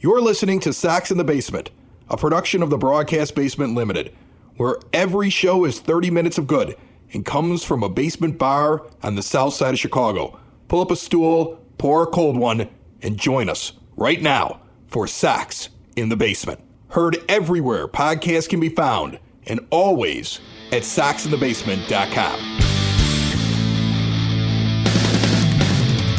You're listening to Sox in the Basement, a production of the Broadcast Basement Limited, where every show is 30 minutes of good and comes from a basement bar on the south side of Chicago. Pull up a stool, pour a cold one, and join us right now for Sox in the Basement. Heard everywhere podcasts can be found, and always at soxinthebasement.com.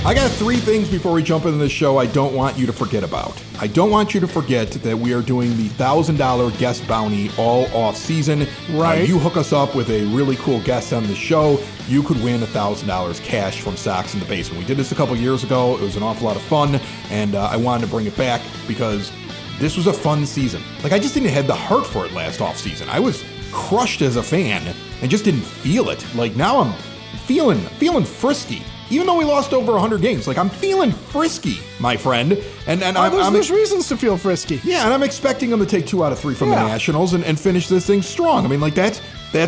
I got three things before we jump into the show I don't want you to forget about. I don't want you to forget that we are doing the $1,000 guest bounty all off season. Right. You hook us up with a really cool guest on the show, you could win $1,000 cash from Sox in the Basement. We did this a couple years ago. It was an awful lot of fun, and I wanted to bring it back because this was a fun season. Like, I just didn't have the heart for it last off season. I was crushed as a fan and just didn't feel it. Like, now I'm feeling frisky. Even though we lost over 100 games, like, I'm feeling frisky, my friend. There's reasons to feel frisky. Yeah, and I'm expecting them to take 2 out of 3 from the Nationals and finish this thing strong. I mean, like, that's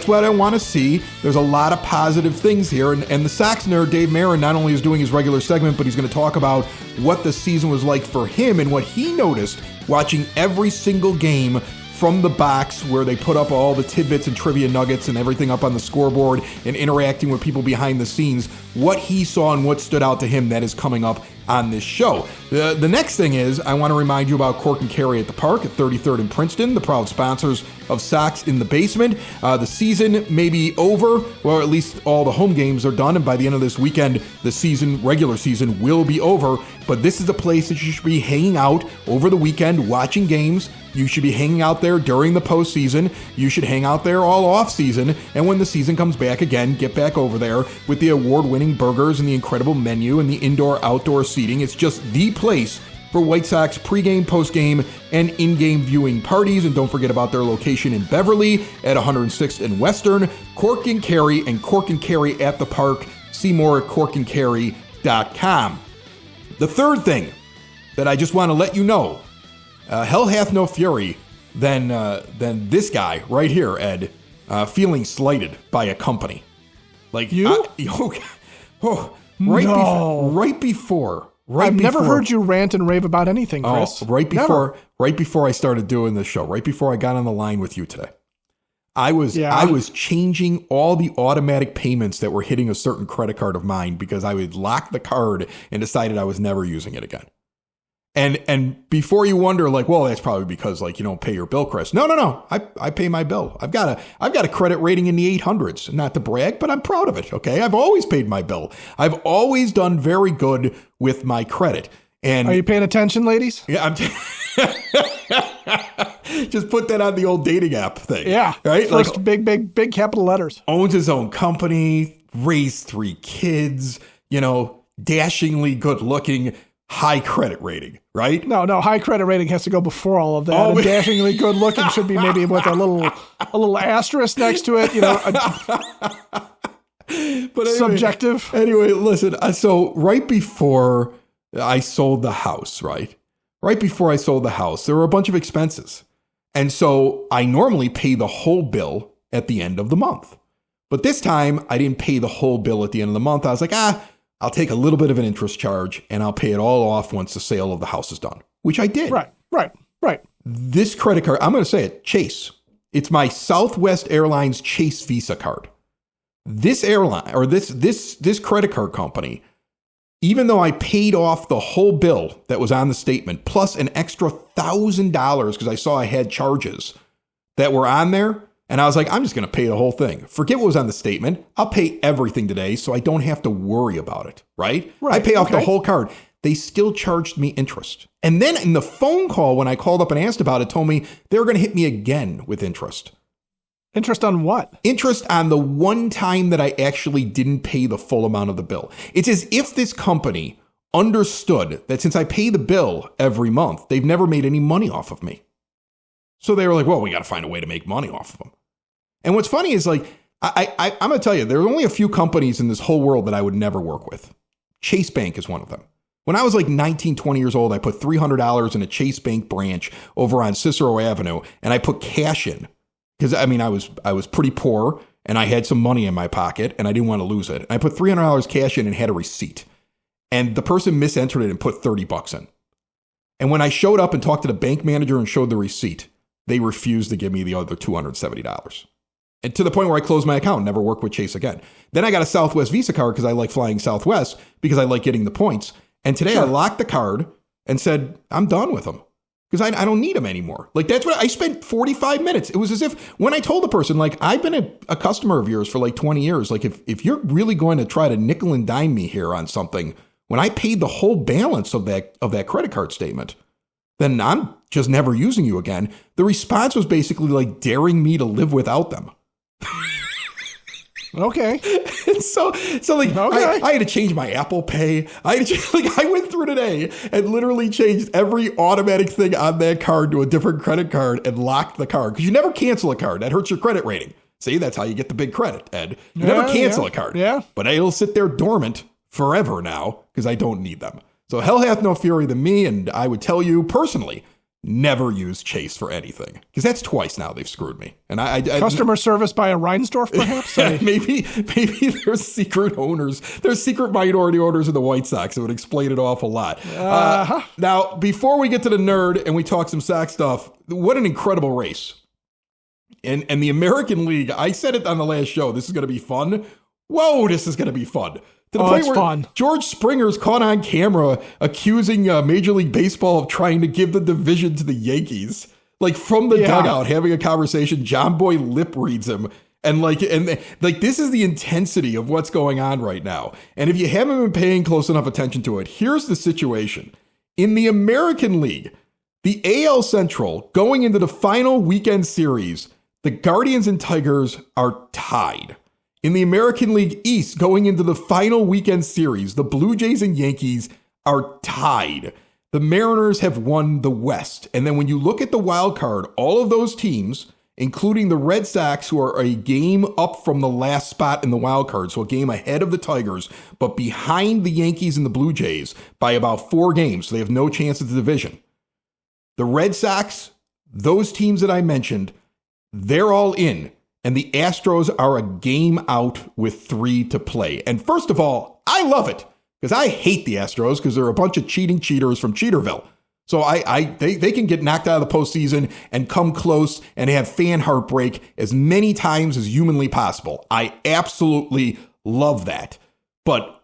what I want to see. There's a lot of positive things here. And the Sox Nerd Dave Marran not only is doing his regular segment, but he's going to talk about what the season was like for him and what he noticed watching every single game from the box, where they put up all the tidbits and trivia nuggets and everything up on the scoreboard and interacting with people behind the scenes, what he saw and what stood out to him that is coming up on this show. The next thing is, I want to remind you about Cork and Carry at the Park at 33rd and Princeton, the proud sponsors of Sox in the Basement. The season may be over, or at least all the home games are done, and by the end of this weekend, the regular season will be over. But this is the place that you should be hanging out over the weekend, watching games. You should be hanging out there during the postseason. You should hang out there all off season. And when the season comes back again, get back over there with the award-winning burgers and the incredible menu and the indoor-outdoor seating. It's just the place for White Sox pregame, postgame, and in-game viewing parties. And don't forget about their location in Beverly at 106th and Western. Cork and Carry and Cork and Carry at the Park. See more at corkandcarry.com. The third thing that I just want to let you know, hell hath no fury than this guy right here, Ed, feeling slighted by a company. Like you? Right before. I've never heard you rant and rave about anything, Chris. Right before I started doing this show, right before I got on the line with you today, I was changing all the automatic payments that were hitting a certain credit card of mine because I would lock the card and decided I was never using it again. And before you wonder, like, well, that's probably because, like, you don't pay your bill, Chris. No. I pay my bill. I've got a credit rating in the 800s. Not to brag, but I'm proud of it. Okay, I've always paid my bill. I've always done very good with my credit. And are you paying attention, ladies? Yeah, I'm. Just put that on the old dating app thing. Yeah, right. First, like, big capital letters. Owns his own company, raised 3 kids. Dashingly good looking. High credit rating, right? No, high credit rating has to go before all of that. And dashingly good looking should be maybe with a little asterisk next to it, But anyway, subjective. Anyway, listen, so right before I sold the house, right before I sold the house, there were a bunch of expenses. And so I normally pay the whole bill at the end of the month. But this time I didn't pay the whole bill at the end of the month. I was like, I'll take a little bit of an interest charge and I'll pay it all off once the sale of the house is done, which I did. Right. This credit card, I'm going to say it, Chase. It's my Southwest Airlines Chase Visa card. This airline, or this credit card company, even though I paid off the whole bill that was on the statement, plus an extra $1,000 because I saw I had charges that were on there, and I was like, I'm just going to pay the whole thing. Forget what was on the statement. I'll pay everything today so I don't have to worry about it, right? I pay off the whole card. They still charged me interest. And then in the phone call, when I called up and asked about it, told me they were going to hit me again with interest. Interest on what? Interest on the one time that I actually didn't pay the full amount of the bill. It's as if this company understood that since I pay the bill every month, they've never made any money off of me. So they were like, well, we got to find a way to make money off of them. And what's funny is, like, I'm going to tell you, there are only a few companies in this whole world that I would never work with. Chase Bank is one of them. When I was like 19, 20 years old, I put $300 in a Chase Bank branch over on Cicero Avenue, and I put cash in because, I mean, I was pretty poor and I had some money in my pocket and I didn't want to lose it. And I put $300 cash in and had a receipt. And the person misentered it and put $30 in. And when I showed up and talked to the bank manager and showed the receipt, they refused to give me the other $270. And to the point where I closed my account, never worked with Chase again. Then I got a Southwest Visa card because I like flying Southwest because I like getting the points. And today I locked the card and said, I'm done with them because I don't need them anymore. Like, that's what I spent 45 minutes. It was as if when I told the person, like, I've been a customer of yours for like 20 years. Like, if you're really going to try to nickel and dime me here on something, when I paid the whole balance of that credit card statement, then I'm just never using you again. The response was basically like daring me to live without them. Okay. so like okay. I had to change my Apple Pay. I went through today and literally changed every automatic thing on that card to a different credit card and locked the card. Because you never cancel a card. That hurts your credit rating. See, that's how you get the big credit, Ed. You never cancel a card. Yeah. But it'll sit there dormant forever now because I don't need them. So hell hath no fury than me. And I would tell you personally, never use Chase for anything because that's twice now they've screwed me. And I customer service by a Reinsdorf, perhaps. maybe there's secret owners. There's secret minority owners in the White Sox. It would explain an awful lot. Now, before we get to the nerd and we talk some Sox stuff, what an incredible race! And the American League. I said it on the last show. This is going to be fun. Whoa, this is going to be fun. To the point where fun. George Springer's caught on camera accusing Major League Baseball of trying to give the division to the Yankees. Like from the dugout, having a conversation, John Boy lip reads him. And this is the intensity of what's going on right now. And if you haven't been paying close enough attention to it, here's the situation. In the American League, the AL Central, going into the final weekend series, the Guardians and Tigers are tied. In the American League East, going into the final weekend series, the Blue Jays and Yankees are tied. The Mariners have won the West. And then when you look at the wild card, all of those teams, including the Red Sox, who are a game up from the last spot in the wild card, so a game ahead of the Tigers, but behind the Yankees and the Blue Jays by about 4 games, so they have no chance at the division. The Red Sox, those teams that I mentioned, they're all in. And the Astros are a game out with 3 to play. And first of all, I love it because I hate the Astros because they're a bunch of cheating cheaters from Cheaterville. So they can get knocked out of the postseason and come close and have fan heartbreak as many times as humanly possible. I absolutely love that. But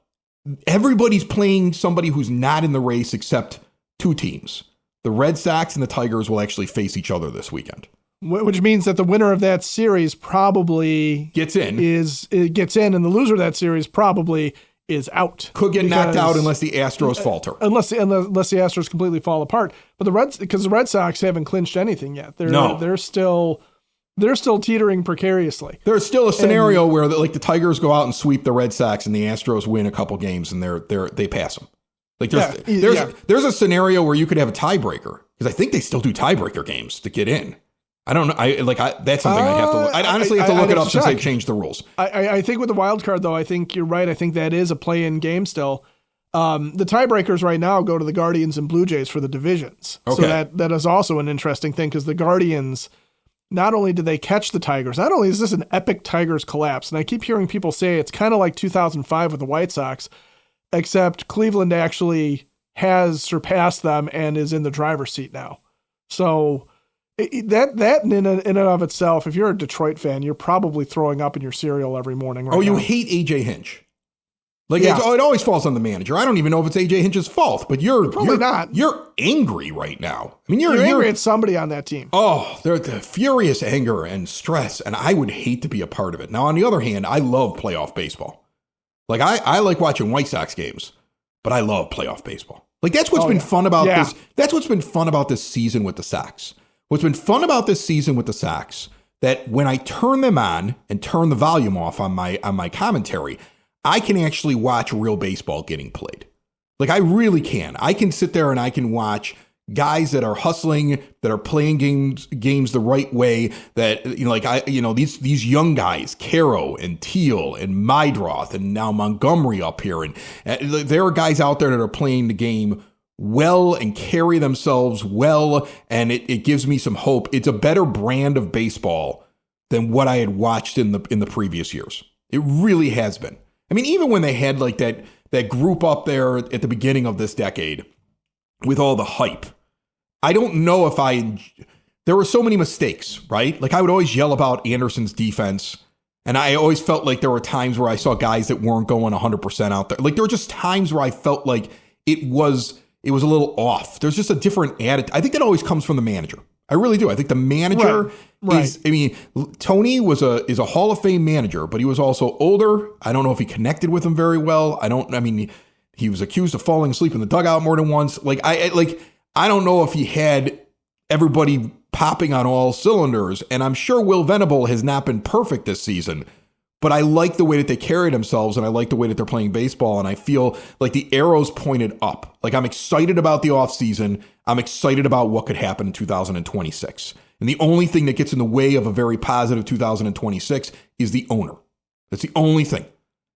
everybody's playing somebody who's not in the race except 2 teams. The Red Sox and the Tigers will actually face each other this weekend. Which means that the winner of that series probably gets in, and the loser of that series probably is out. Could get knocked out unless the Astros falter. Unless the Astros completely fall apart. But the Red Sox haven't clinched anything yet. They're still teetering precariously. There's still a scenario where the Tigers go out and sweep the Red Sox and the Astros win a couple games and they pass them. Like there's a scenario where you could have a tiebreaker because I think they still do tiebreaker games to get in. I don't know. That's something I'd have to look. I honestly have to look it up since they've changed the rules. I think with the wild card, though, I think you're right. I think that is a play-in game still. The tiebreakers right now go to the Guardians and Blue Jays for the divisions. Okay. So that is also an interesting thing because the Guardians, not only did they catch the Tigers, not only is this an epic Tigers collapse, and I keep hearing people say it's kind of like 2005 with the White Sox, except Cleveland actually has surpassed them and is in the driver's seat now. So that in and of itself, if you're a Detroit fan, you're probably throwing up in your cereal every morning. Right now. You hate AJ Hinch. It always falls on the manager. I don't even know if it's AJ Hinch's fault, but you're not. You're angry right now. I mean, you're angry at somebody on that team. Oh, they're the furious anger and stress, and I would hate to be a part of it. Now, on the other hand, I love playoff baseball. Like I like watching White Sox games, but I love playoff baseball. Like that's what's been fun about this. That's what's been fun about this season with the Sox. What's been fun about this season with the Sox, that when I turn them on and turn the volume off on my commentary, I can actually watch real baseball getting played. Like I really can. I can sit there and I can watch guys that are hustling, that are playing games the right way, that these young guys, Caro and Teal and Mydroth and now Montgomery up here, and there are guys out there that are playing the game well and carry themselves well, and it gives me some hope. It's a better brand of baseball than what I had watched in the previous years. It really has been. I mean, even when they had like that group up there at the beginning of this decade with all the hype, I don't know if there were so many mistakes, right? Like I would always yell about Anderson's defense. And I always felt like there were times where I saw guys that weren't going 100% out there. Like there were just times where I felt like it was a little off. There's just a different attitude. I think that always comes from the manager. I really do. I think the manager is, I mean, Tony is a Hall of Fame manager, but he was also older. I don't know if he connected with him very well. He was accused of falling asleep in the dugout more than once. I don't know if he had everybody popping on all cylinders. And I'm sure Will Venable has not been perfect this season, but I like the way that they carry themselves and I like the way that they're playing baseball. And I feel like the arrow's pointed up. Like I'm excited about the offseason. I'm excited about what could happen in 2026. And the only thing that gets in the way of a very positive 2026 is the owner. That's the only thing.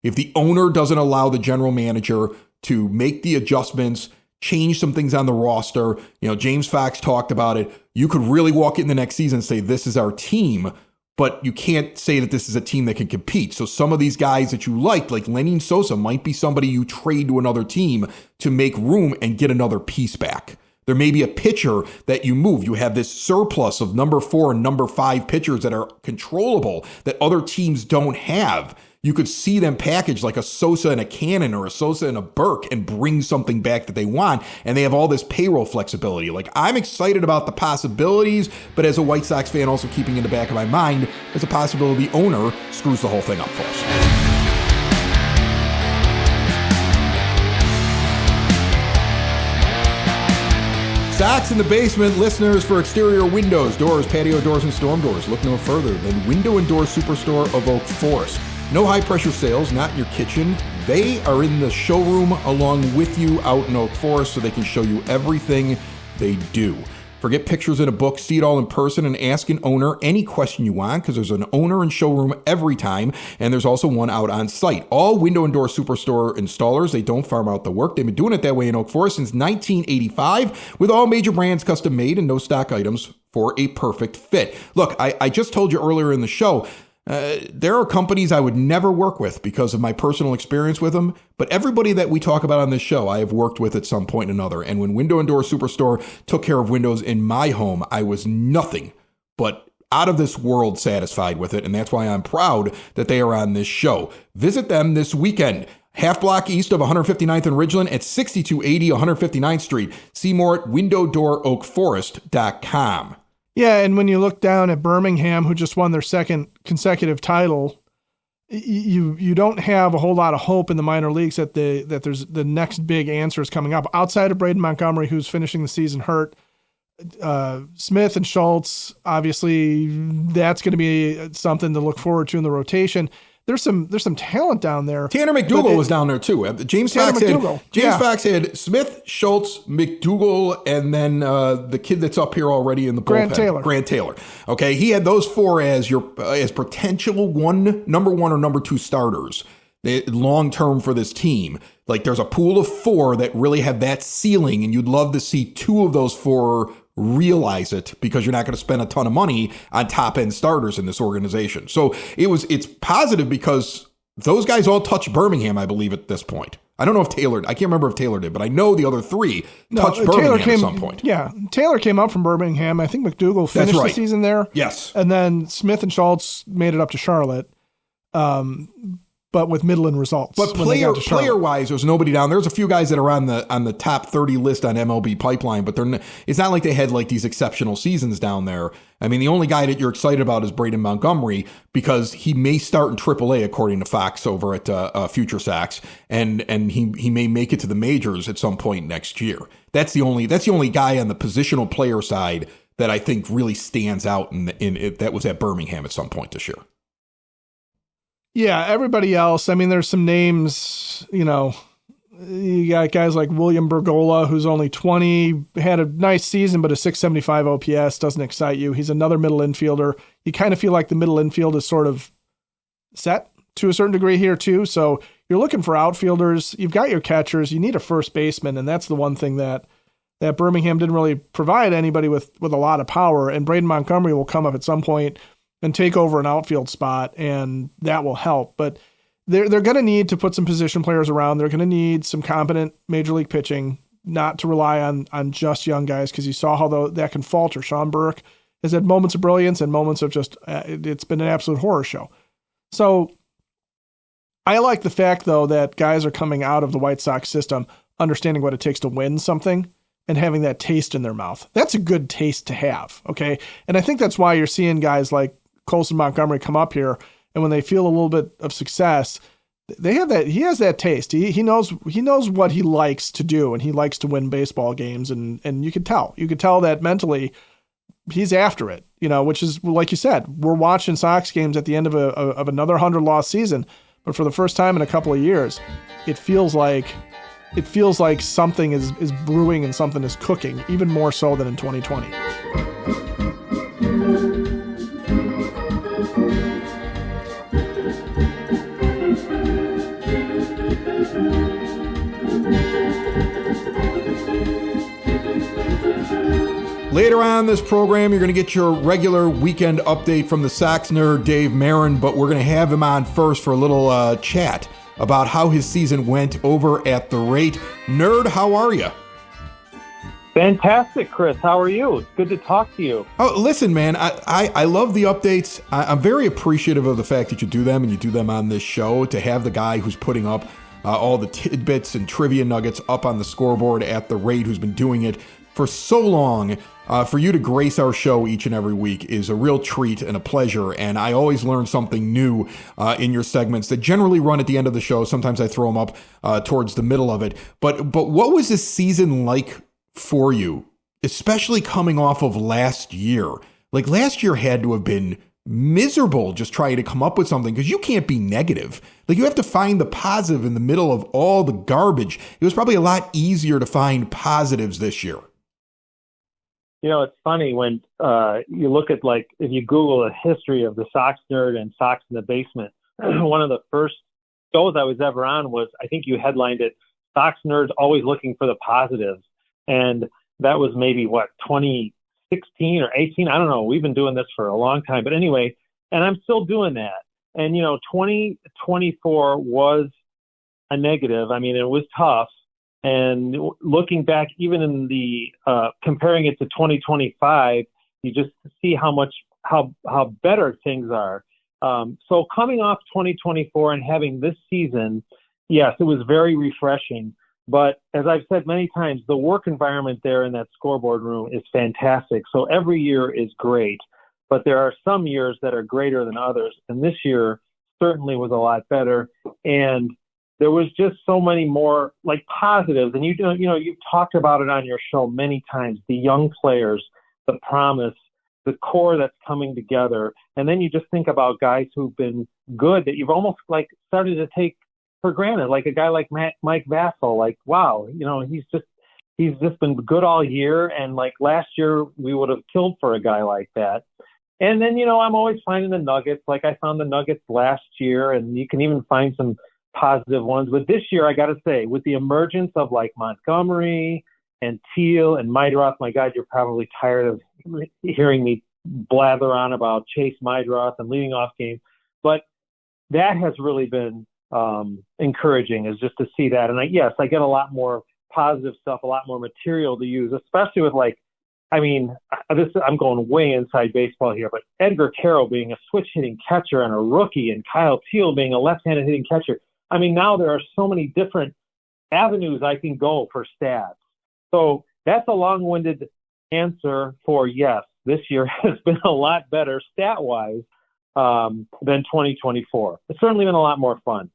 If the owner doesn't allow the general manager to make the adjustments, change some things on the roster, James Fox talked about it. You could really walk in the next season and say, this is our team, but you can't say that this is a team that can compete. So some of these guys that you like Lenny Sosa, might be somebody you trade to another team to make room and get another piece back. There may be a pitcher that you move. You have this surplus of number 4 and number 5 pitchers that are controllable that other teams don't have. You could see them package like a Sosa and a Cannon or a Sosa and a Burke and bring something back that they want. And they have all this payroll flexibility. Like I'm excited about the possibilities, but as a White Sox fan, also keeping in the back of my mind, there's a possibility the owner screws the whole thing up for us. Sox in the Basement, listeners, for exterior windows, doors, patio doors, and storm doors, look no further than Window and Door Superstore of Oak Forest. No high-pressure sales, not in your kitchen. They are in the showroom along with you out in Oak Forest so they can show you everything they do. Forget pictures in a book, see it all in person, and ask an owner any question you want because there's an owner and showroom every time, and there's also one out on site. All Window and Door Superstore installers, they don't farm out the work. They've been doing it that way in Oak Forest since 1985 with all major brands custom made and no stock items for a perfect fit. Look, I just told you earlier in the show, there are companies I would never work with because of my personal experience with them, but everybody that we talk about on this show, I have worked with at some point or another. And when Window and Door Superstore took care of windows in my home, I was nothing but out of this world satisfied with it. And that's why I'm proud that they are on this show. Visit them this weekend. Half block east of 159th and Ridgeland at 6280 159th Street. See more at windowdooroakforest.com. Yeah, and when you look down at Birmingham, who just won their second consecutive title, you don't have a whole lot of hope in the minor leagues that there's the next big answer is coming up. Outside of Braden Montgomery, who's finishing the season hurt, Smith and Schultz, obviously, that's going to be something to look forward to in the rotation. There's some talent down there. Tanner McDougal was down there too. James Fox had Smith, Schultz, McDougal, and then the kid that's up here already in the bullpen, Grant Taylor. Okay, he had those 4 as potential number 1 or number 2 starters long term for this team. Like there's a pool of 4 that really have that ceiling, and you'd love to see 2 of those 4 realize it because you're not going to spend a ton of money on top end starters in this organization. So it's positive because those guys all touched Birmingham, I believe, at this point. I don't know if Taylor, I can't remember if Taylor did, but I know the other 3 touched Birmingham at some point. Yeah. Taylor came up from Birmingham. I think McDougal finished the season there. Yes. And then Smith and Schultz made it up to Charlotte. But with Midland results. But player-wise, there's nobody down there. There's a few guys that are on the top 30 list on MLB Pipeline, but it's not like they had like these exceptional seasons down there. I mean, the only guy that you're excited about is Braden Montgomery because he may start in AAA according to Fox over at Future Sox, and he may make it to the majors at some point next year. That's the only guy on the positional player side that I think really stands out that was at Birmingham at some point this year. Yeah, everybody else, I mean, there's some names, you got guys like William Bergola, who's only 20, had a nice season, but a 675 OPS doesn't excite you. He's another middle infielder. You kind of feel like the middle infield is sort of set to a certain degree here too. So you're looking for outfielders. You've got your catchers. You need a first baseman, and that's the one thing that Birmingham didn't really provide anybody with a lot of power, and Braden Montgomery will come up at some point and take over an outfield spot, and that will help. But they're going to need to put some position players around. They're going to need some competent major league pitching. not to rely on just young guys, because you saw how that can falter. Sean Burke has had moments of brilliance and moments of just, it's been an absolute horror show. So I like the fact, though, that guys are coming out of the White Sox system understanding what it takes to win something and having that taste in their mouth. That's a good taste to have, okay? And I think that's why you're seeing guys like Colson Montgomery come up here, and when they feel a little bit of success, they have that. He has that taste. He knows what he likes to do, and he likes to win baseball games, and you could tell that mentally he's after it, which is, like you said, we're watching Sox games at the end of another 100-loss season, but for the first time in a couple of years, it feels like something is brewing and something is cooking, even more so than in 2020. Later on in this program, you're going to get your regular weekend update from the Sox Nerd Dave Marran, but we're going to have him on first for a little chat about how his season went over at the rate. Nerd, how are you? Fantastic, Chris. How are you? It's good to talk to you. Oh, listen, man, I love the updates. I'm very appreciative of the fact that you do them, and you do them on this show. To have the guy who's putting up all the tidbits and trivia nuggets up on the scoreboard at the rate, who's been doing it for so long, for you to grace our show each and every week is a real treat and a pleasure. And I always learn something new in your segments that generally run at the end of the show. Sometimes I throw them up towards the middle of it. But what was this season like for you, especially coming off of last year? Like, last year had to have been miserable just trying to come up with something, because you can't be negative. Like, you have to find the positive in the middle of all the garbage. It was probably a lot easier to find positives this year. It's funny when you look at, like, if you Google the history of the Sox Nerd and Sox in the Basement, one of the first shows I was ever on was, I think you headlined it, Sox Nerds Always Looking for the Positives. And that was maybe, 2016 or 18? I don't know. We've been doing this for a long time. But anyway, and I'm still doing that. And, 2024 was a negative. I mean, it was tough. And looking back, even in the comparing it to 2025, you just see how better things are. So coming off 2024 and having this season, yes, it was very refreshing. But as I've said many times, the work environment there in that scoreboard room is fantastic. So every year is great, but there are some years that are greater than others. And this year certainly was a lot better. And there was just so many more, like, positives. And you've talked about it on your show many times, the young players, the promise, the core that's coming together. And then you just think about guys who've been good that you've almost, like, started to take for granted, like a guy like Mike Vassell. Like, wow, he's just been good all year. And, like, last year we would have killed for a guy like that. And then, I'm always finding the nuggets. Like, I found the nuggets last year, and you can even find some positive ones. But this year, I got to say, with the emergence of, like, Montgomery and Teal and Meidroth, my God, you're probably tired of hearing me blather on about Chase Meidroth and leading off game. But that has really been encouraging, is just to see that. And I get a lot more positive stuff, a lot more material to use, especially with, like, I'm going way inside baseball here, but Edgar Carroll being a switch hitting catcher and a rookie, and Kyle Teal being a left-handed hitting catcher. I mean, now there are so many different avenues I can go for stats. So that's a long-winded answer for yes, this year has been a lot better stat-wise than 2024. It's certainly been a lot more fun.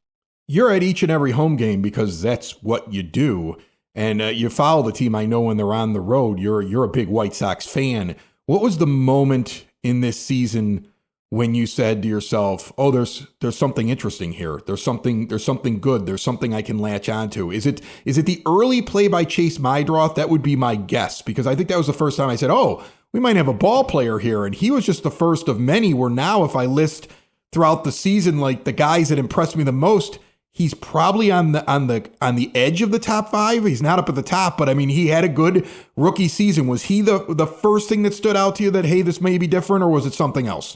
You're at each and every home game because that's what you do. And you follow the team, I know, when they're on the road. You're a big White Sox fan. What was the moment in this season when you said to yourself, "Oh, there's something interesting here. There's something good. There's something I can latch onto"? Is it the early play by Chase Meidroth? That would be my guess, because I think that was the first time I said, "Oh, we might have a ball player here." And he was just the first of many. Where now, if I list throughout the season, like, the guys that impressed me the most, he's probably on the edge of the top 5. He's not up at the top, but I mean, he had a good rookie season. Was he the first thing that stood out to you that, hey, this may be different, or was it something else?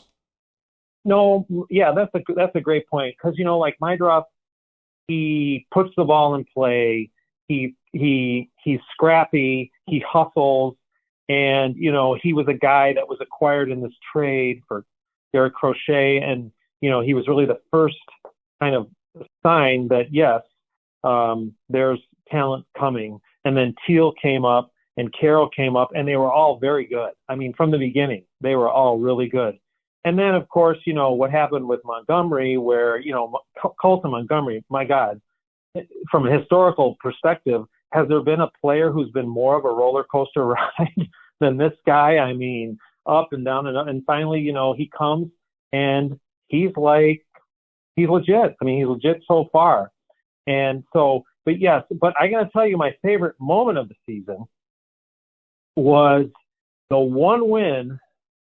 No, yeah, that's a great point, because, like, Meidroth, he puts the ball in play. He he's scrappy, he hustles, and he was a guy that was acquired in this trade for Derek Crochet, and he was really the first kind of sign that yes, there's talent coming. And then Teal came up and Carroll came up, and they were all very good. I mean, from the beginning, they were all really good. And then, of course, what happened with Montgomery, where, Colton Montgomery, my God, from a historical perspective, has there been a player who's been more of a roller coaster ride than this guy? I mean, up and down and up. And finally, he comes and he's legit. I mean, he's legit so far. And so, but yes, but I got to tell you, my favorite moment of the season was the one win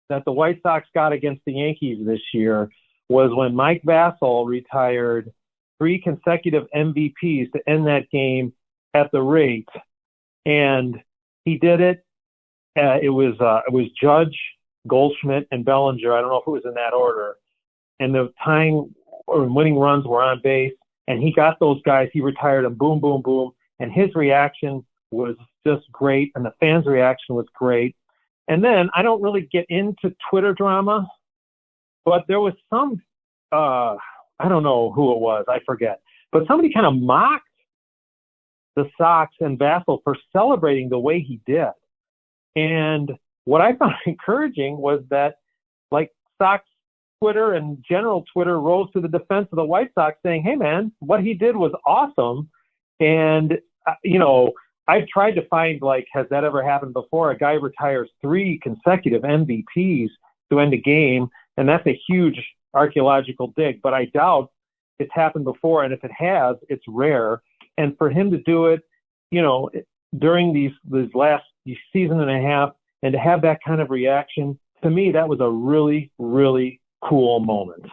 that the White Sox got against the Yankees this year was when Mike Vasil retired 3 consecutive MVPs to end that game at the rate. And he did it. It was Judge, Goldschmidt, and Bellinger. I don't know if it was in that order. And the time or winning runs were on base. And he got those guys. He retired them. Boom, boom, boom. And his reaction was just great. And the fans' reaction was great. And then I don't really get into Twitter drama, but there was some, I don't know who it was, I forget, but somebody kind of mocked the Sox and Vasil for celebrating the way he did. And what I found encouraging was that, like, Sox Twitter and general Twitter rose to the defense of the White Sox, saying, hey, man, what he did was awesome. And, I've tried to find, like, has that ever happened before? A guy retires 3 consecutive MVPs to end a game, and that's a huge archaeological dig. But I doubt it's happened before, and if it has, it's rare. And for him to do it, during these last season and a half, and to have that kind of reaction, to me, that was a really, really cool moment.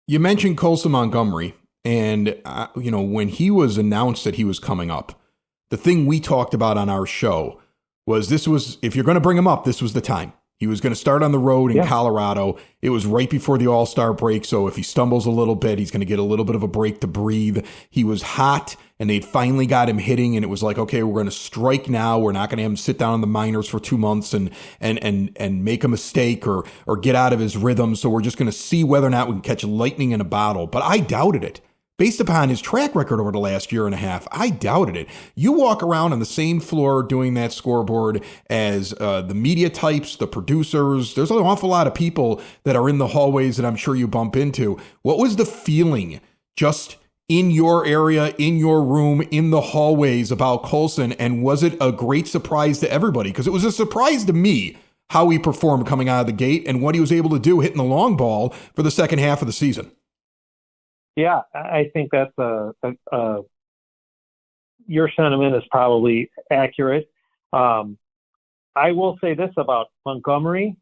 You mentioned Colson Montgomery, and, when he was announced that he was coming up, the thing we talked about on our show was if you're going to bring him up, this was the time. He was going to start on the road in Colorado. It was right before the All-Star break, so if he stumbles a little bit, he's going to get a little bit of a break to breathe. He was hot, and they'd finally got him hitting, and it was like, okay, we're going to strike now. We're not going to have him sit down in the minors for 2 months and make a mistake or get out of his rhythm, so we're just going to see whether or not we can catch lightning in a bottle. But I doubted it. Based upon his track record over the last year and a half, I doubted it. You walk around on the same floor doing that scoreboard as the media types, the producers. There's an awful lot of people that are in the hallways that I'm sure you bump into. What was the feeling just in your area, in your room, in the hallways about Colson? And was it a great surprise to everybody? Because it was a surprise to me how he performed coming out of the gate and what he was able to do hitting the long ball for the second half of the season. Yeah, I think that's your sentiment is probably accurate. I will say this about Montgomery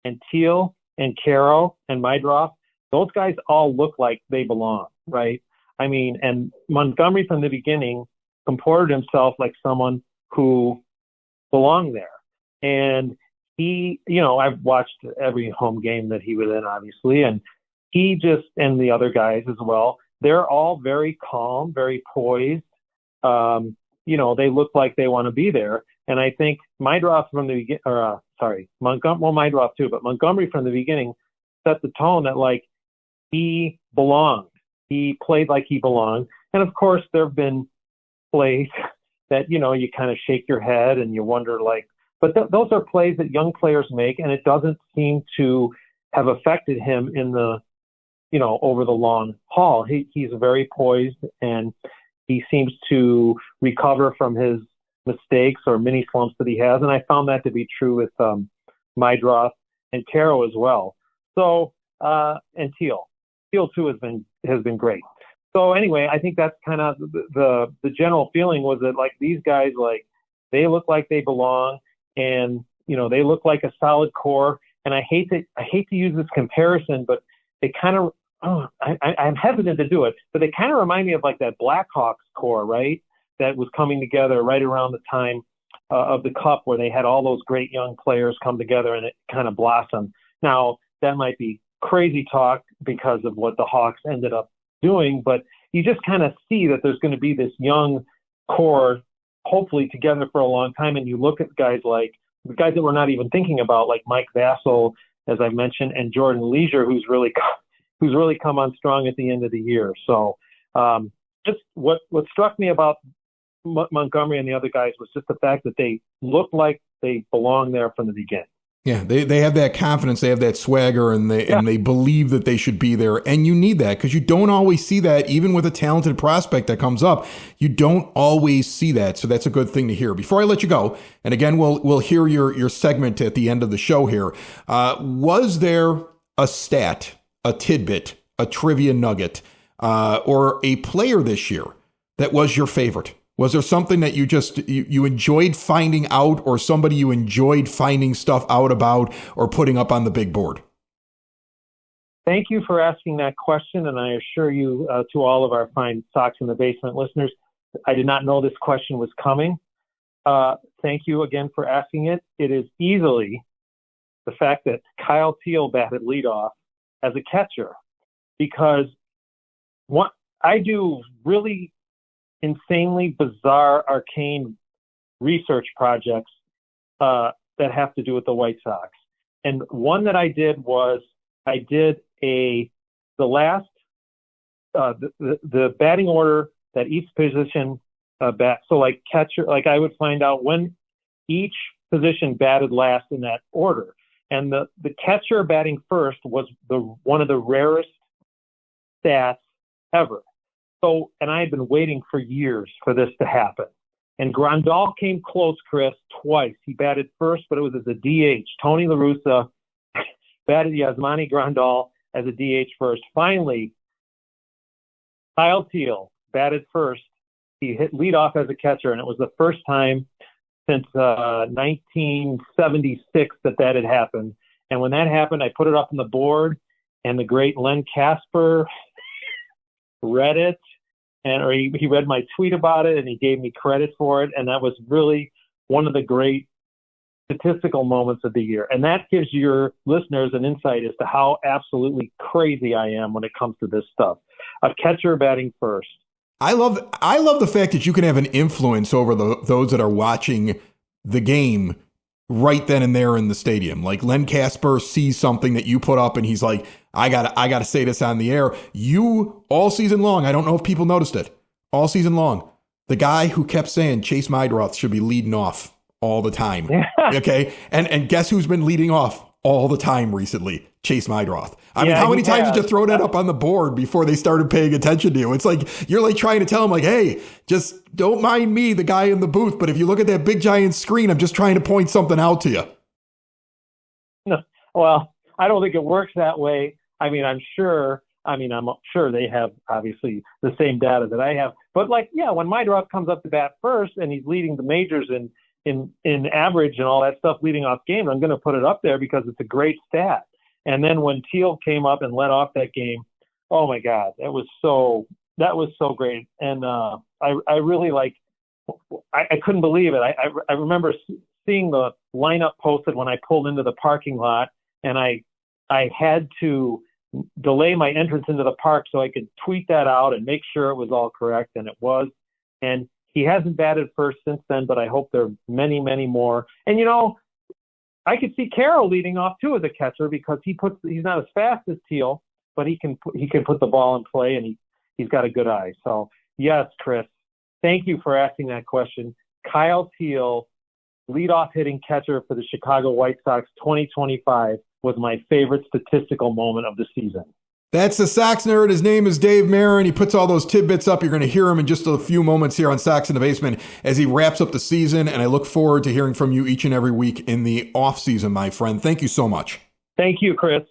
and Teal and Carroll and Mydroff. Those guys all look like they belong, right? I mean, and Montgomery from the beginning comported himself like someone who belonged there. And he, I've watched every home game that he was in, obviously, and he just, and the other guys as well, they're all very calm, very poised. They look like they want to be there. And I think Mydroff from the beginning, Mydroff too, but Montgomery from the beginning set the tone that, like, he belonged. He played like he belonged. And of course, there have been plays that, you kind of shake your head and you wonder, like, but those are plays that young players make, and it doesn't seem to have affected him in the, over the long haul. He's very poised, and he seems to recover from his mistakes or mini slumps that he has. And I found that to be true with Mydroff and Caro as well. So, and Teal too has been great. So anyway, I think that's kind of the general feeling was that, like, these guys, like, they look like they belong, and they look like a solid core. And I hate to use this comparison, but they kind of, I'm hesitant to do it, but they kind of remind me of, like, that Blackhawks core, right? That was coming together right around the time of the Cup, where they had all those great young players come together and it kind of blossomed. Now, that might be crazy talk because of what the Hawks ended up doing, but you just kind of see that there's going to be this young core hopefully together for a long time. And you look at guys like the guys that we're not even thinking about, like Mike Vassell, as I mentioned, and Jordan Leisure, who's really come on strong at the end of the year. So just what struck me about Montgomery and the other guys was just the fact that they looked like they belonged there from the beginning. Yeah, they have that confidence, they have that swagger, and they believe that they should be there. And you need that because you don't always see that, even with a talented prospect that comes up. You don't always see that, so that's a good thing to hear. Before I let you go, and again, we'll hear your segment at the end of the show here. Was there a stat, a tidbit, a trivia nugget, or a player this year that was your favorite? Was there something that you enjoyed finding out, or somebody you enjoyed finding stuff out about or putting up on the big board? Thank you for asking that question, and I assure you to all of our fine Sox in the Basement listeners, I did not know this question was coming. Thank you again for asking it. It is easily the fact that Kyle Teel batted leadoff as a catcher, because I do really insanely bizarre, arcane research projects that have to do with the White Sox. And one that I did was the batting order that each position bat. So like catcher, like I would find out when each position batted last in that order. And the catcher batting first was one of the rarest stats ever. So, and I had been waiting for years for this to happen. And Grandal came close, Chris, twice. He batted first, but it was as a DH. Tony La Russa batted Yasmani Grandal as a DH first. Finally, Kyle Teel batted first. He hit leadoff as a catcher, and it was the first time since 1976 that had happened. And when that happened, I put it up on the board, and the great Len Casper read it, or he read my tweet about it, and he gave me credit for it. And that was really one of the great statistical moments of the year. And that gives your listeners an insight as to how absolutely crazy I am when it comes to this stuff. A catcher batting first. I love the fact that you can have an influence over those that are watching the game right then and there in the stadium. Like Len Casper sees something that you put up, and he's like, I gotta say this on the air. You, all season long, I don't know if people noticed it, all season long, the guy who kept saying Chase Meidroth should be leading off all the time. Okay? And guess who's been leading off all the time recently? Chase Meidroth. I mean, how many times did you throw that up on the board before they started paying attention to you? It's like, you're like trying to tell them like, hey, just don't mind me, the guy in the booth. But if you look at that big giant screen, I'm just trying to point something out to you. No, well, I don't think it works that way. I'm sure they have obviously the same data that I have. But when Meidroth comes up to bat first and he's leading the majors in average and all that stuff leading off games, I'm going to put it up there because it's a great stat. And then when Teel came up and led off that game, oh my God, that was so great. And I really I couldn't believe it. I remember seeing the lineup posted when I pulled into the parking lot, and I had to delay my entrance into the park so I could tweet that out and make sure it was all correct, and it was. And he hasn't batted first since then, but I hope there are many, many more. And I could see Carroll leading off too as a catcher because he's not as fast as Teel, but he can put the ball in play, and he's got a good eye. So yes, Chris, thank you for asking that question. Kyle Teel, leadoff hitting catcher for the Chicago White Sox 2025, was my favorite statistical moment of the season. That's the Sox Nerd. His name is Dave Marran. He puts all those tidbits up. You're going to hear him in just a few moments here on Sox in the Basement as he wraps up the season, and I look forward to hearing from you each and every week in the off season, my friend. Thank you so much. Thank you, Chris.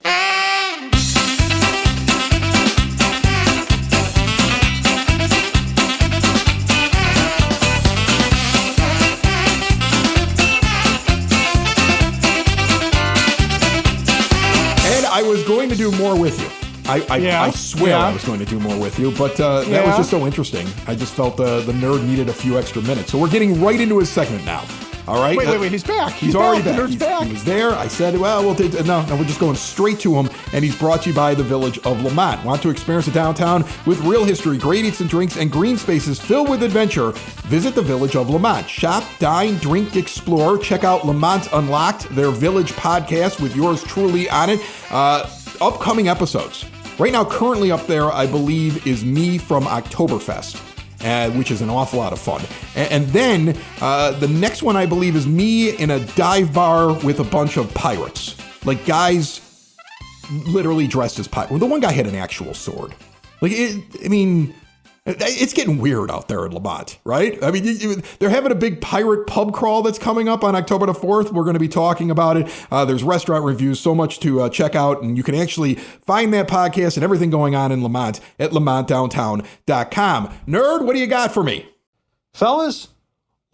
I was going to do more with you. I swear I was going to do more with you, but that was just so interesting. I just felt the nerd needed a few extra minutes. So we're getting right into his segment now. All right. Wait. He's back. He's already back. back. He was there. I said, well, we'll take. No, we're just going straight to him. And he's brought to you by the Village of Lamont. Want to experience a downtown with real history, great eats and drinks, and green spaces filled with adventure? Visit the Village of Lamont. Shop, dine, drink, explore. Check out Lamont Unlocked, their Village podcast with yours truly on it. Upcoming episodes. Right now, currently up there, I believe, is me from Oktoberfest. Which is an awful lot of fun. And then the next one, I believe, is me in a dive bar with a bunch of pirates. Like guys literally dressed as pirates. Well, the one guy had an actual sword. It's getting weird out there in Lamont, right? I mean, they're having a big pirate pub crawl that's coming up on October the 4th. We're going to be talking about it. There's restaurant reviews, so much to check out. And you can actually find that podcast and everything going on in Lamont at lamontdowntown.com. Nerd, what do you got for me? Fellas,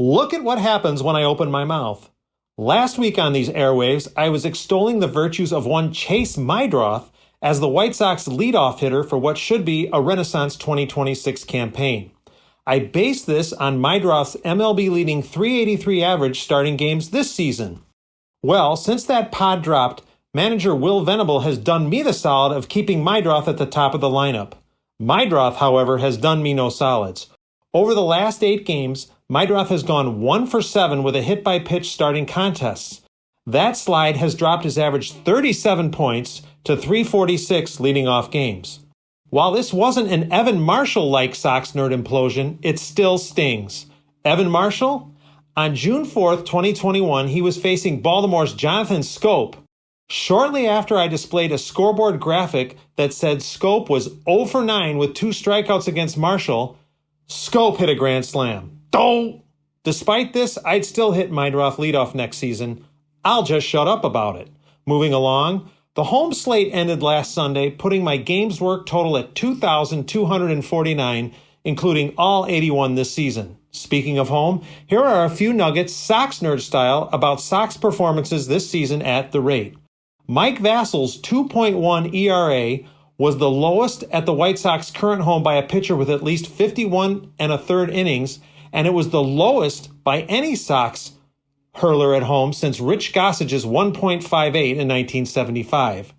look at what happens when I open my mouth. Last week on these airwaves, I was extolling the virtues of one Chase Meidroth as the White Sox leadoff hitter for what should be a Renaissance 2026 campaign. I base this on Meidroth's MLB-leading .383 average starting games this season. Well, since that pod dropped, manager Will Venable has done me the solid of keeping Meidroth at the top of the lineup. Meidroth, however, has done me no solids. Over the last 8 games, Meidroth has gone 1 for 7 with a hit-by-pitch starting contests. That slide has dropped his average 37 points to 346 leading off games. While this wasn't an Evan Marshall-like Sox nerd implosion, it still stings. Evan Marshall? On June 4th, 2021, he was facing Baltimore's Jonathan Schoop. Shortly after I displayed a scoreboard graphic that said Schoop was 0 for 9 with 2 strikeouts against Marshall, Schoop hit a grand slam. Oh! Despite this, I'd still hit Meidroth leadoff next season. I'll just shut up about it. Moving along, the home slate ended last Sunday, putting my games work total at 2,249, including all 81 this season. Speaking of home, here are a few nuggets, Sox nerd style, about Sox performances this season at the rate. Mike Vassal's 2.1 ERA was the lowest at the White Sox current home by a pitcher with at least 51 1/3 innings, and it was the lowest by any Sox hurler at home since Rich Gossage's 1.58 in 1975.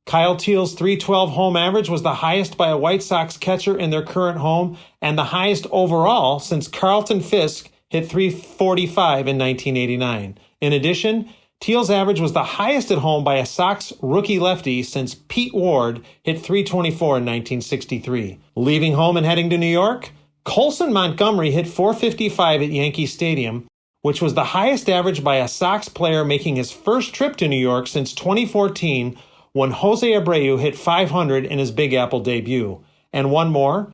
Kyle Teal's .312 home average was the highest by a White Sox catcher in their current home and the highest overall since Carlton Fisk hit .345 in 1989. In addition, Teal's average was the highest at home by a Sox rookie lefty since Pete Ward hit .324 in 1963. Leaving home and heading to New York, Colson Montgomery hit .455 at Yankee Stadium, which was the highest average by a Sox player making his first trip to New York since 2014 when Jose Abreu hit .500 in his Big Apple debut. And one more,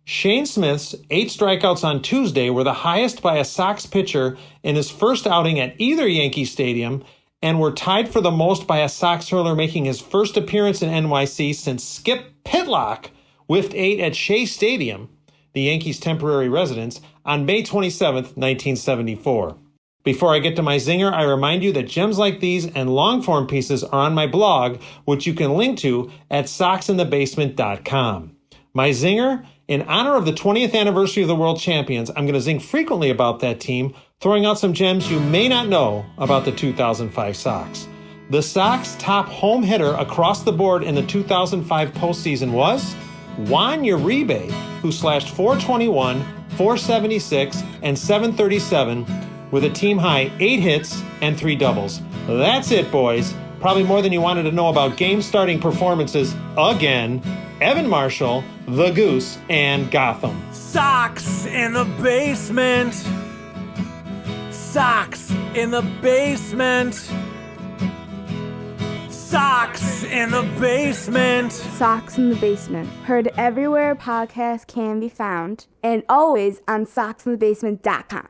Shane Smith's 8 strikeouts on Tuesday were the highest by a Sox pitcher in his first outing at either Yankee Stadium and were tied for the most by a Sox hurler making his first appearance in NYC since Skip Pitlock whiffed 8 at Shea Stadium, the Yankees' temporary residence, on May 27, 1974. Before I get to my zinger, I remind you that gems like these and long-form pieces are on my blog, which you can link to at soxinthebasement.com. My zinger, in honor of the 20th anniversary of the World Champions, I'm going to zing frequently about that team, throwing out some gems you may not know about the 2005 Sox. The Sox top home hitter across the board in the 2005 postseason was Juan Uribe, who slashed .421, .476, and .737 with a team-high 8 hits and 3 doubles. That's it, boys. Probably more than you wanted to know about game-starting performances again. Evan Marshall, The Goose, and Gotham. Sox in the basement. Sox in the basement. Sox in the basement. Sox in the Basement. Heard everywhere podcasts can be found and always on soxinthebasement.com.